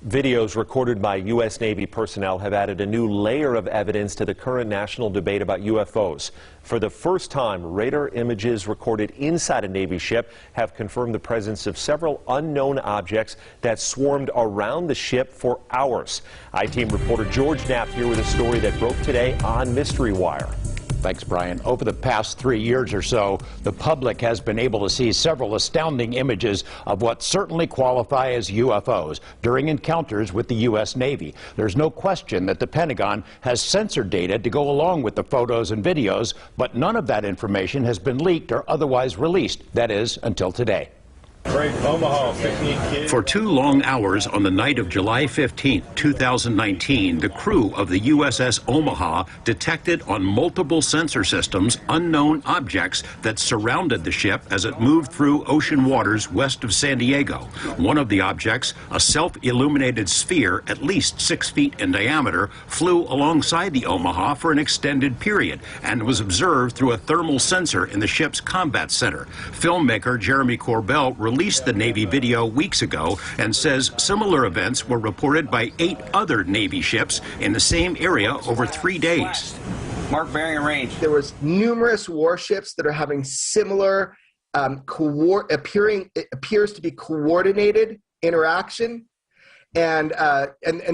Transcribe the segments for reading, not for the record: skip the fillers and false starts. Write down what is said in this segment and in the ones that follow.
Videos recorded by U.S. Navy personnel have added a new layer of evidence to the current national debate about UFOs. For the first time, radar images recorded inside a Navy ship have confirmed the presence of several unknown objects that swarmed around the ship for hours. I-Team reporter George Knapp here with a story that broke today on Mystery Wire. Thanks, Brian. Over the past 3 years or so, the public has been able to see several astounding images of what certainly qualify as UFOs during encounters with the U.S. Navy. There's no question that the Pentagon has censored data to go along with the photos and videos, but none of that information has been leaked or otherwise released. That is, until today. For 2 long hours on the night of July 15, 2019, the crew of the USS Omaha detected on multiple sensor systems unknown objects that surrounded the ship as it moved through ocean waters west of San Diego. One of the objects, a self-illuminated sphere at least 6 feet in diameter, flew alongside the Omaha for an extended period and was observed through a thermal sensor in the ship's combat center. Filmmaker Jeremy Corbell released the Navy video weeks ago and says similar events were reported by 8 other Navy ships in the same area over 3 days. Mark bearing and range. There was numerous warships that are having similar it appears to be coordinated interaction, and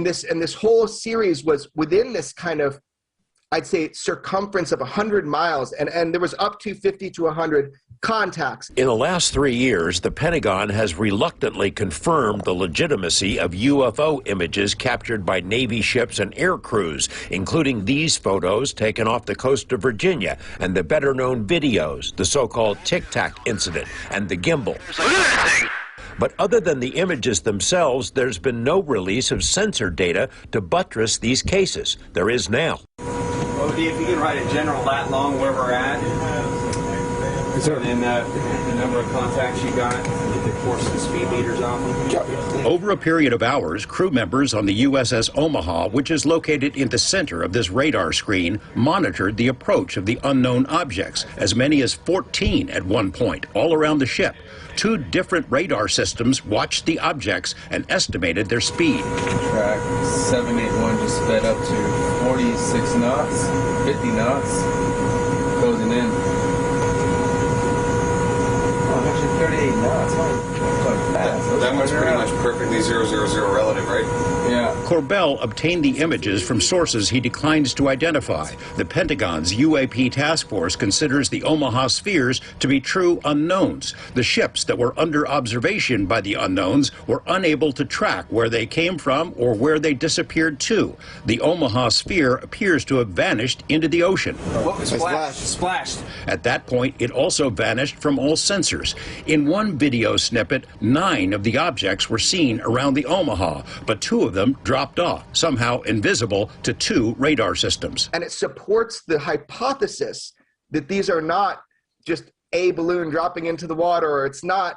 this whole series was within this kind of, I'd say, circumference of 100 miles, and there was up to 50 to 100 contacts. In the last 3 years, the Pentagon has reluctantly confirmed the legitimacy of UFO images captured by Navy ships and air crews, including these photos taken off the coast of Virginia and the better-known videos, the so-called Tic Tac incident and the gimbal. Look at that thing! But other than the images themselves, there's been no release of censored data to buttress these cases. There is now. OD, if you can write a general lat long where we're at, and the number of contacts you got, get the course and speed meters off them. Over a period of hours, crew members on the USS Omaha, which is located in the center of this radar screen, monitored the approach of the unknown objects, as many as 14 at one point, all around the ship. 2 different radar systems watched the objects and estimated their speed. Track 781 just sped up to 46 knots, 50 knots, closing in. 38 knots. That one's pretty much perfectly 000 relative, right? Yeah. Corbell obtained the images from sources he declines to identify. The Pentagon's UAP task force considers the Omaha spheres to be true unknowns. The ships that were under observation by the unknowns were unable to track where they came from or where they disappeared to. The Omaha sphere appears to have vanished into the ocean. What was splashed? At that point, it also vanished from all sensors. In one video snippet, 9 of the objects were seen around the Omaha, but 2 of them dropped off, somehow invisible to 2 radar systems. And it supports the hypothesis that these are not just a balloon dropping into the water, or it's not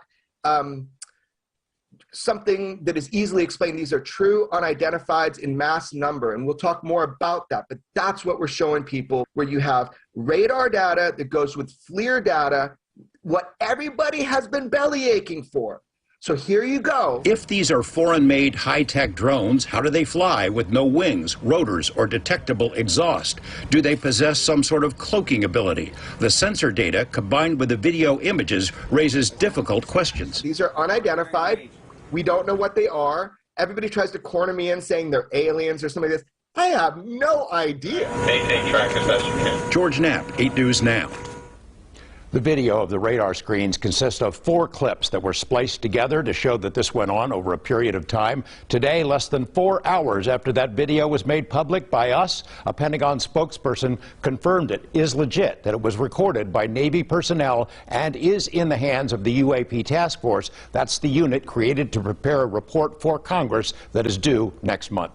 something that is easily explained. These are true unidentifieds in mass number, and we'll talk more about that, but that's what we're showing people, where you have radar data that goes with FLIR data, what everybody has been belly aching for. So here you go. If these are foreign-made high-tech drones, how do they fly with no wings, rotors, or detectable exhaust? Do they possess some sort of cloaking ability? The sensor data, combined with the video images, raises difficult questions. These are unidentified. We don't know what they are. Everybody tries to corner me in saying they're aliens or something like this. I have no idea. Track as best you can. George Knapp, 8 News Now. The video of the radar screens consists of 4 clips that were spliced together to show that this went on over a period of time. Today, less than 4 hours after that video was made public by us, a Pentagon spokesperson confirmed it is legit, that it was recorded by Navy personnel and is in the hands of the UAP task force. That's the unit created to prepare a report for Congress that is due next month.